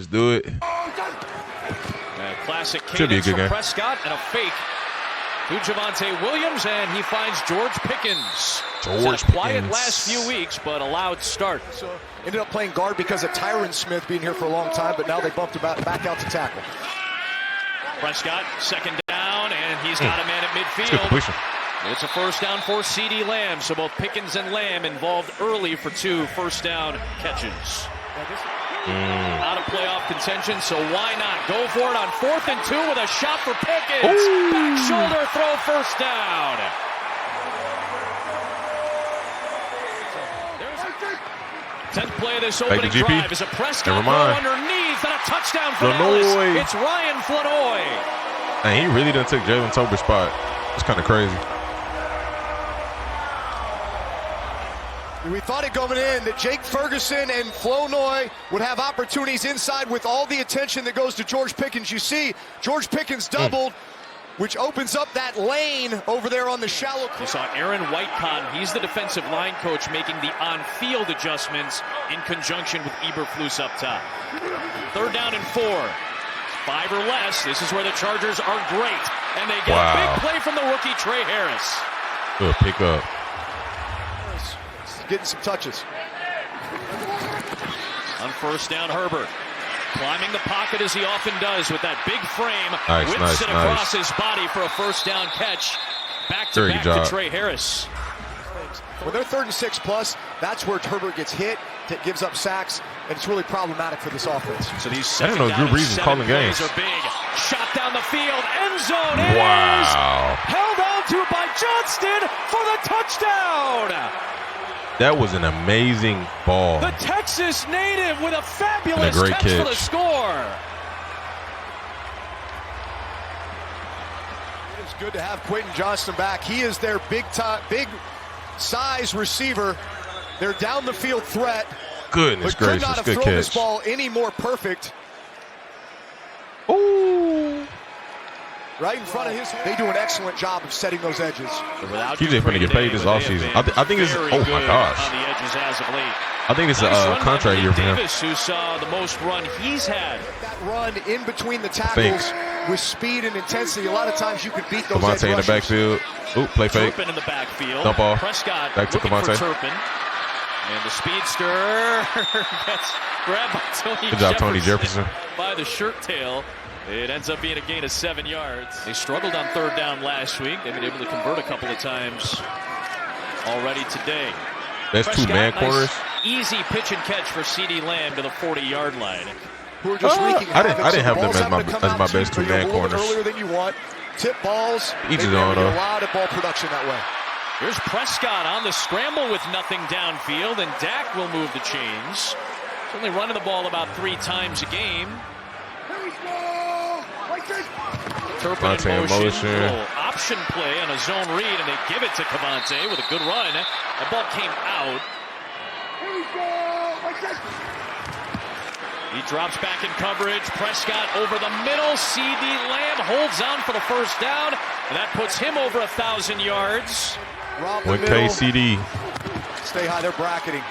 Let's do it. Classic cadence from Prescott and a fake to Javonte Williams, and he finds George Pickens. George quiet Pickens. last few weeks, but a loud start. So ended up playing guard because of Tyron Smith being here for a long time, but now they bumped him back out to tackle. Prescott, second down, and he's got a man at midfield. It's a first down for CeeDee Lamb, so both Pickens and Lamb involved early for 2 first down catches. Out of playoff contention, so why not go for it on 4th and 2 with a shot for Pickens. Ooh. Back shoulder throw, first down. 10th play of this opening drive is a Prescott throw underneath and a touchdown for Dallas. It's Ryan Flanoy. And he really done took Jalen Tolbert's spot. It's kind of crazy. We thought it going in that Jake Ferguson and Flournoy would have opportunities inside with all the attention that goes to George Pickens. You see George Pickens doubled, which opens up that lane over there on the shallow. You saw Aaron Whitecott. He's the defensive line coach making the on-field adjustments in conjunction with Eberflus up top. 3rd down and 4. 5 or less. This is where the Chargers are great. And they get a big play from the rookie, Trey Harris. Good pickup. Getting some touches. On first down, Herbert climbing the pocket as he often does with that big frame. Whips it across his body for a first down catch. Back to back to Trey Harris. When they're 3rd and 6 plus, that's where Herbert gets hit, gives up sacks, and it's really problematic for this offense. So these I didn't know Drew Brees was calling games. Are big. Shot down the field, end zone. Is held on to by Johnston for the touchdown. That was an amazing ball. The Texas native with a fabulous catch for the score. It's good to have Quentin Johnston back. He is their big size receiver. They're down the field threat. Goodness gracious, could not have good thrown catch. this ball any more perfect. Ooh. Right in front of his. They do an excellent job of setting those edges. He's just going to get paid this offseason. I think it's, oh my gosh. On the edges as of late. I think it's a contract year for him. Davis, who saw the most run he's had. That run in between the tackles with speed and intensity. A lot of times you could beat those edge rushers. Cavante in the backfield. Ooh, play fake. Turpin in the backfield. Dump off. Prescott back to Cavante. Turpin. And the speedster gets grabbed by Tony Good job, Tony Jefferson. By the shirt tail. It ends up being a gain of 7 yards. They struggled on 3rd down last week. They've been able to convert a couple of times already today. That's Prescott, 2 man corners. Easy pitch and catch for CeeDee Lamb to the 40-yard line. Who are just wreaking I didn't have them as my best 2 man corners. Earlier than you want. Tip balls. Each his own. A lot of ball production that way. Here's Prescott on the scramble with nothing downfield, and Dak will move the chains. He's only running the ball about 3 times a game. Turpin in motion. Little option play on a zone read, and they give it to Cavante with a good run. The ball came out. He drops back in coverage. Prescott over the middle. CeeDee Lamb holds on for the first down, and that puts him over 1,000 yards. With KCD. Stay high, they're bracketing.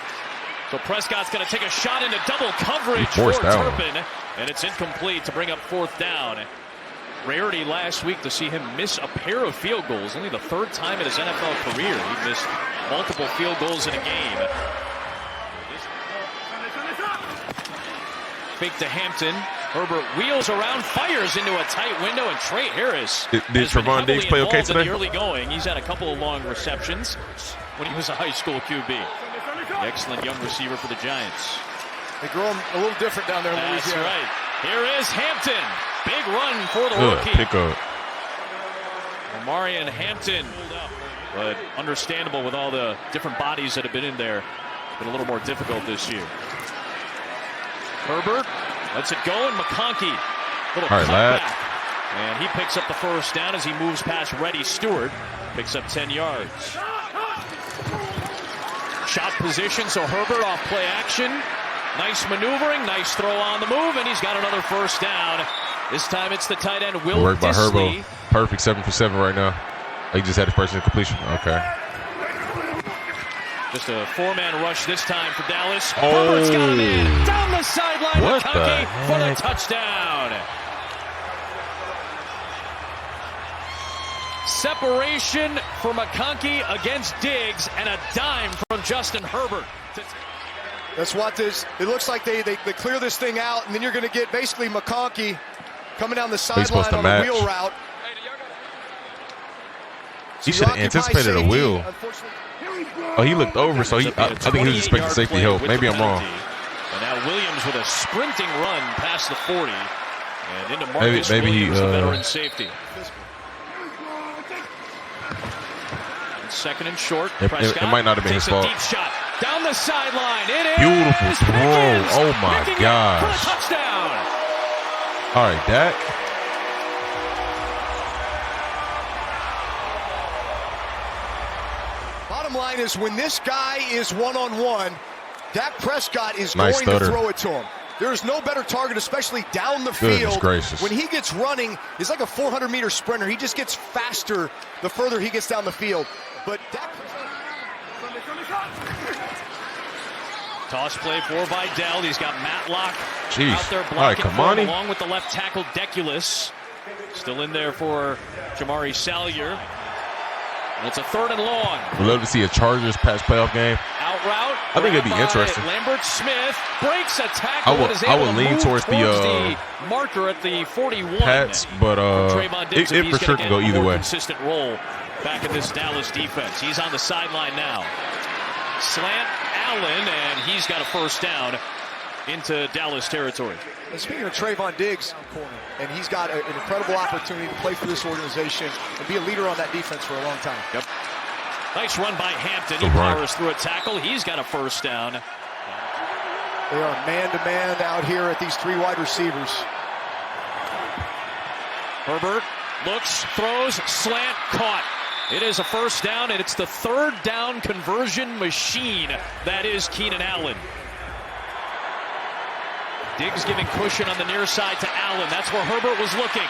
So Prescott's going to take a shot into double coverage for Turpin, and it's incomplete to bring up 4th down. Rarity last week to see him miss a pair of field goals. Only the 3rd time in his NFL career he missed multiple field goals in a game. Fake to Hampton. Herbert wheels around, fires into a tight window, and Trey Harris. Did Trevon Diggs play okay today? In the early going. He's had a couple of long receptions when he was a high school QB. Excellent young receiver for the Giants. They grow him a little different down there in Louisiana. That's right. Here is Hampton. Big run for the rookie. Pickup. Omarion Hampton. But understandable with all the different bodies that have been in there. It's been a little more difficult this year. Herbert lets it go, and McConkey. Little cutback. And he picks up the first down as he moves past Reddy Stewart. Picks up 10 yards. Shot position, so Herbert off play action. Nice maneuvering, nice throw on the move, and he's got another first down. This time it's the tight end, Will Work by Disley. Herbo. Perfect 7 for 7 right now. He just had his first completion. Okay. Just a 4-man rush this time for Dallas. Herbert's got him in. Down the sideline with McConkey for the touchdown. Separation for McConkey against Diggs and a dime from Justin Herbert. That's what this, it looks like they clear this thing out, and then you're going to get basically McConkey coming down the sideline on a wheel route. He should have anticipated a wheel. Oh, he looked over, so I think he was expecting safety help. Maybe I'm wrong. And now Williams with a sprinting run past the 40 and into Marcus maybe Williams, he, the veteran safety. Second and short. It might not have been his fault. Deep shot down the sideline. It is beautiful throw. Oh my gosh! For the touchdown. All right, Dak. Bottom line is, when this guy is one-on-one, Dak Prescott is going to throw it to him. There's no better target, especially down the field. Gracious. When he gets running, he's like a 400-meter sprinter. He just gets faster the further he gets down the field. But Dak... Toss play for Vidal. He's got Matlock out there blocking right, along with the left tackle Deculus. Still in there for Jamari Salyer. And it's a 3rd and long. We'd love to see a Chargers pass playoff game. Out route. I think it'd be interesting. Lambert Smith breaks a tackle. I would lean towards the marker at the 41. Pats, but it for sure can go either way. Consistent role back in this Dallas defense. He's on the sideline now. Slant Allen, and he's got a first down into Dallas territory. And speaking of Trayvon Diggs, and he's got an incredible opportunity to play for this organization and be a leader on that defense for a long time. Yep. Nice run by Hampton. He powers through a tackle. He's got a first down. They are man-to-man out here at these 3 wide receivers. Herbert looks, throws, slant, caught. It is a first down, and it's the 3rd down conversion machine that is Keenan Allen. Diggs giving cushion on the near side to Allen. That's where Herbert was looking.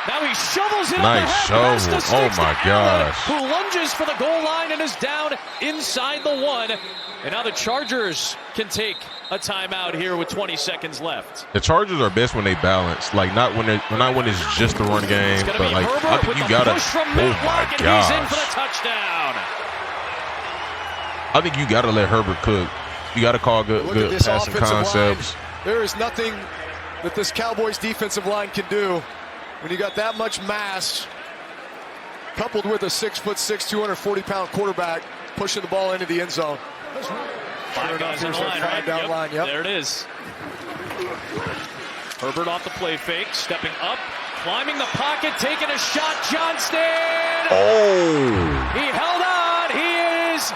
Now he shovels it up Nice shovel. Oh my gosh. Who lunges for the goal line and is down inside the 1. And now the Chargers can take a timeout here with 20 seconds left. The Chargers are best when they balance, like not when it's just the run game, but like I think you gotta. Oh my gosh! He's in for the touchdown. I think you gotta let Herbert cook. You gotta call good passing concepts. There is nothing that this Cowboys defensive line can do when you got that much mass, coupled with a 6'6", 240-pound quarterback pushing the ball into the end zone. 5 guys on the line, right? Down line, yep. There it is. Herbert off the play fake, stepping up, climbing the pocket, taking a shot. Johnston! Oh! He held on. He is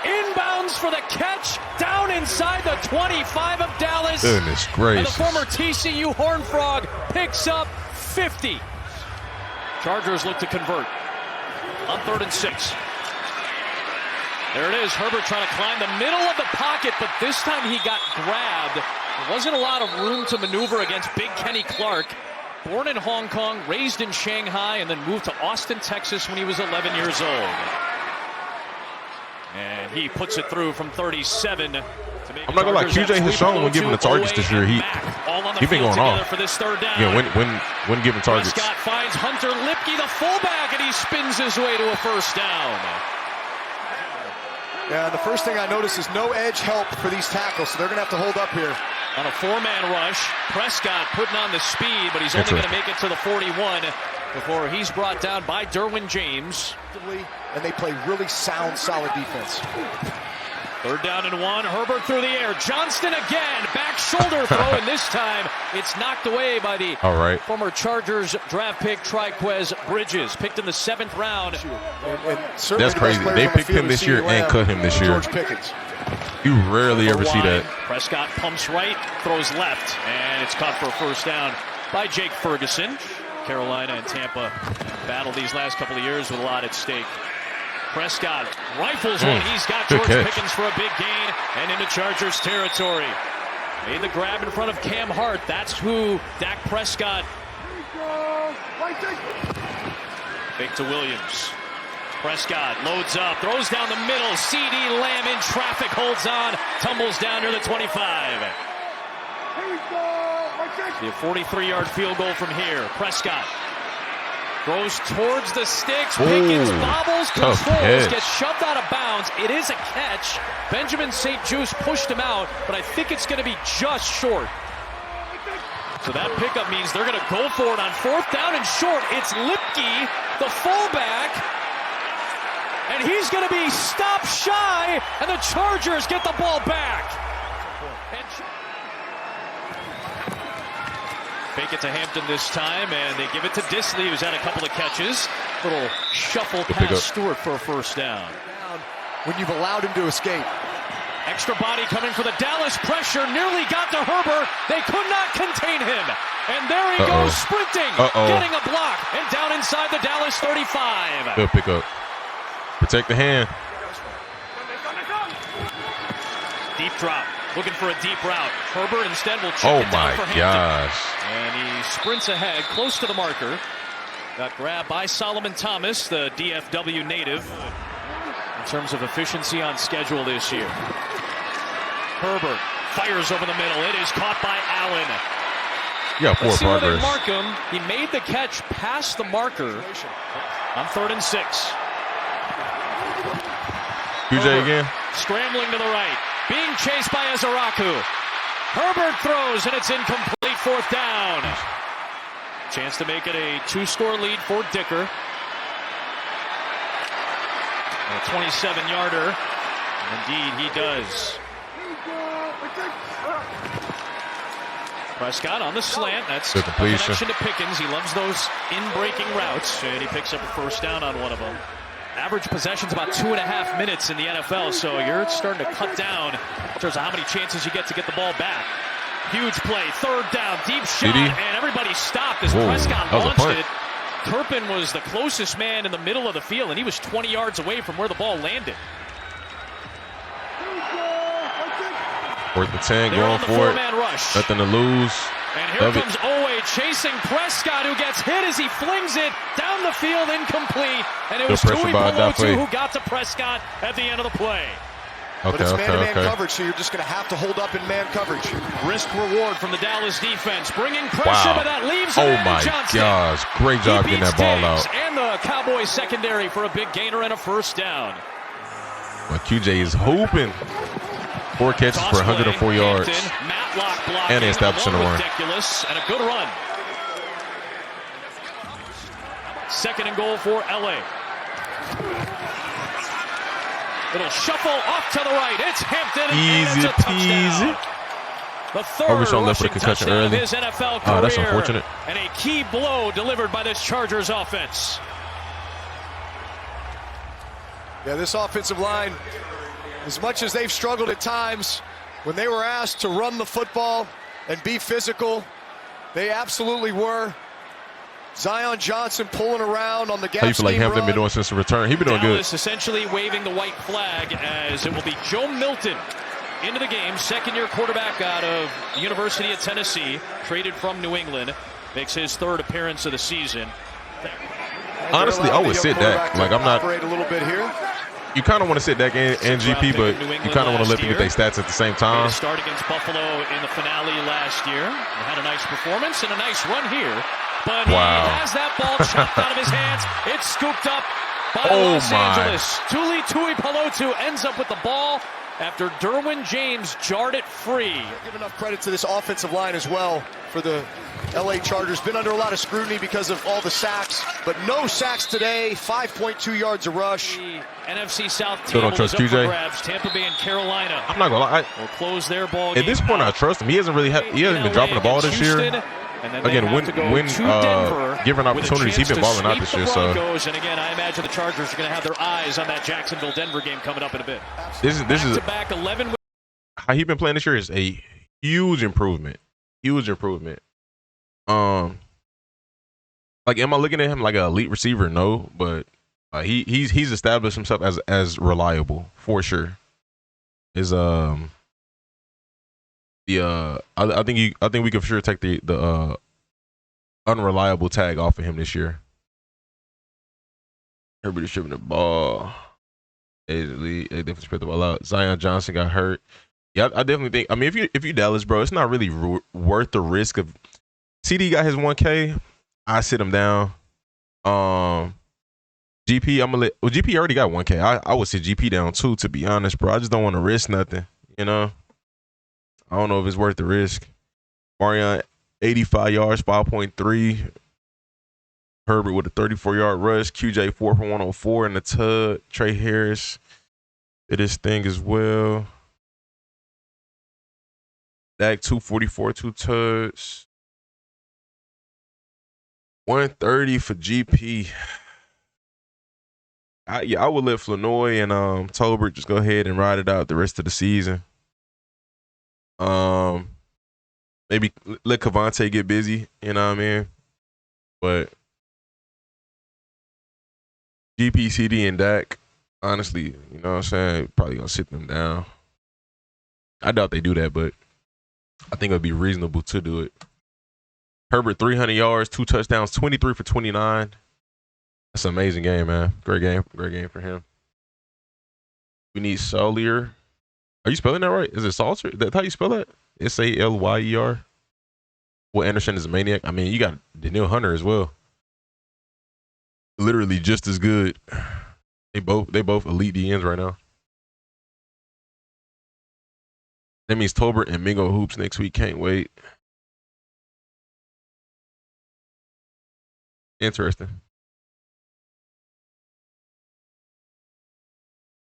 inbounds for the catch, down inside the 25 of Dallas. Goodness gracious. And the former TCU Horned Frog picks up 50. Chargers look to convert on 3rd and 6. There it is. Herbert trying to climb the middle of the pocket, but this time he got grabbed. There wasn't a lot of room to maneuver against Big Kenny Clark. Born in Hong Kong, raised in Shanghai, and then moved to Austin, Texas when he was 11 years old. And he puts it through from 37. I'm not gonna lie, QJ has shown when giving the targets this year, he been going off. For this 3rd down. Yeah, when giving targets. Prescott finds Hunter Lipke, the fullback, and he spins his way to a first down. Yeah, the first thing I noticed is no edge help for these tackles, so they're gonna have to hold up here. On a 4-man rush, Prescott putting on the speed, but he's only going to make it to the 41 before he's brought down by Derwin James. And they play really sound, solid defense. 3rd down and 1. Herbert through the air. Johnston again. Back shoulder throw, and this time it's knocked away by the former Chargers draft pick Triquez Bridges, picked in the 7th round. And that's crazy. They picked him this year and cut him this year. George Pickens. You rarely ever see that. Prescott pumps right, throws left, and it's caught for a first down by Jake Ferguson. Carolina and Tampa battled these last couple of years with a lot at stake. Prescott rifles one. He's got George Pickens for a big gain and into Chargers territory. Made the grab in front of Cam Hart. That's who Dak Prescott. Fake to Williams. Prescott loads up, throws down the middle. CeeDee Lamb in traffic, holds on, tumbles down near the 25. The 43-yard field goal from here. Prescott throws towards the sticks. Pickens bobbles, controls, gets shoved out of bounds. It is a catch. Benjamin St. Juste pushed him out, but I think it's going to be just short. So that pickup means they're going to go for it on 4th down and short. It's Lipke, the fullback, and he's going to be stopped shy, and the Chargers get the ball back. Fake it to Hampton this time, and they give it to Disley, who's had a couple of catches. Little shuffle past Stewart for a 1st down. When you've allowed him to escape. Extra body coming for the Dallas pressure. Nearly got to Herbert. They could not contain him. And there he goes sprinting. Getting a block. And down inside the Dallas 35. Good pickup. Protect the hand. Deep drop. Looking for a deep route. Herbert instead will check it down for Hampton. Gosh. And he sprints ahead, close to the marker. Got grabbed by Solomon Thomas, the DFW native, in terms of efficiency on schedule this year. Herbert fires over the middle. It is caught by Allen. Yeah, 4 Let's see where they progress. mark him. He made the catch past the marker on 3rd and 6. QJ again. Scrambling to the right. Being chased by Ezaraku. Herbert throws, and it's incomplete. 4th down. Chance to make it a 2-score lead for Dicker. A 27-yarder. Indeed, he does. Prescott on the slant. That's a connection to Pickens. He loves those in-breaking routes, and he picks up a 1st down on one of them. Average possession's about 2.5 minutes in the NFL, so you're starting to cut down in terms of how many chances you get to get the ball back. Huge play, 3rd down, deep shot, and everybody stopped as Prescott launched it. Turpin was the closest man in the middle of the field, and he was 20 yards away from where the ball landed. 4th and 10, going for it. Rush. Nothing to lose. And here comes Owe chasing Prescott, who gets hit as he flings it down the field, incomplete. And it was Tui Pelotu who got to Prescott at the end of the play. But it's man-to-man coverage, so you're just going to have to hold up in man coverage. Risk reward from the Dallas defense, bringing pressure, but that leaves Johnson. Gosh, great job getting that ball out. And the Cowboys secondary for a big gainer and a 1st down. Well, QJ is hooping. 4 catches for 104 yards. And they establishing a run. Ridiculous, and a good run. 2nd and goal for LA. Little shuffle off to the right. It's Hampton. Easy peasy. The 3rd rushing touchdown of his NFL career. That's unfortunate. And a key blow delivered by this Chargers offense. Yeah, this offensive line, as much as they've struggled at times, when they were asked to run the football and be physical, they absolutely were. Zion Johnson pulling around on the gas. How you feel like Hampton been doing since the return? He been doing good. Essentially waving the white flag as it will be Joe Milton into the game. 2nd-year quarterback out of the University of Tennessee, traded from New England, makes his 3rd appearance of the season. Honestly, I would sit that. Like, I'm not. A little bit here. You kind of want to sit that game in GP, but you kind of want to let them get their stats at the same time. Start against Buffalo in the finale last year. He had a nice performance and a nice run here. But he has that ball chopped out of his hands. It's scooped up by Los Angeles. Tui Pelotu ends up with the ball after Derwin James jarred it free. Give enough credit to this offensive line as well for the LA Chargers. Been under a lot of scrutiny because of all the sacks, but no sacks today. 5.2 yards a rush. The NFC South team Still don't trust QJ. grabs. Tampa Bay and Carolina. I'm not gonna lie. Will close their ball At game this point, I trust him. He hasn't been dropping the ball this year. Again, when given opportunities, he's been balling out this year. So, and again, I imagine the Chargers are going to have their eyes on that Jacksonville-Denver game coming up in a bit. This is back 11. How he's been playing this year is a huge improvement. Huge improvement. Like, am I looking at him like an elite receiver? No, but he's established himself as reliable for sure. I think we can for sure take the unreliable tag off of him this year. Everybody's stripping the ball. They definitely spread the ball out. Zion Johnson got hurt. Yeah, I definitely think. I mean, if you Dallas, bro, it's not really worth the risk of. CD got his 1K. I sit him down. GP, I'm gonna let. Well, GP already got 1K. I would sit GP down too, to be honest, bro. I just don't want to risk nothing. You know, I don't know if it's worth the risk. Marion, 85 yards, 5.3. Herbert with a 34-yard rush. QJ 4 for 104 in the tug. Trey Harris did his thing as well. Dak 244, 2 tugs. 130 for GP. I would let Flanoy and Tolbert just go ahead and ride it out the rest of the season. Maybe let Cavante get busy, you know what I mean? But GP, CD, and Dak, honestly, you know what I'm saying? Probably gonna sit them down. I doubt they do that, but I think it would be reasonable to do it. Herbert, 300 yards, 2 touchdowns, 23 for 29. That's an amazing game, man. Great game for him. We need Salyer. Are you spelling that right? Is it Salter? That's how you spell that? Salyer. Well, Anderson is a maniac. I mean, you got Daniil Hunter as well. Literally just as good. They both elite DNs right now. That means Tolbert and Mingo hoops next week. Can't wait. Interesting.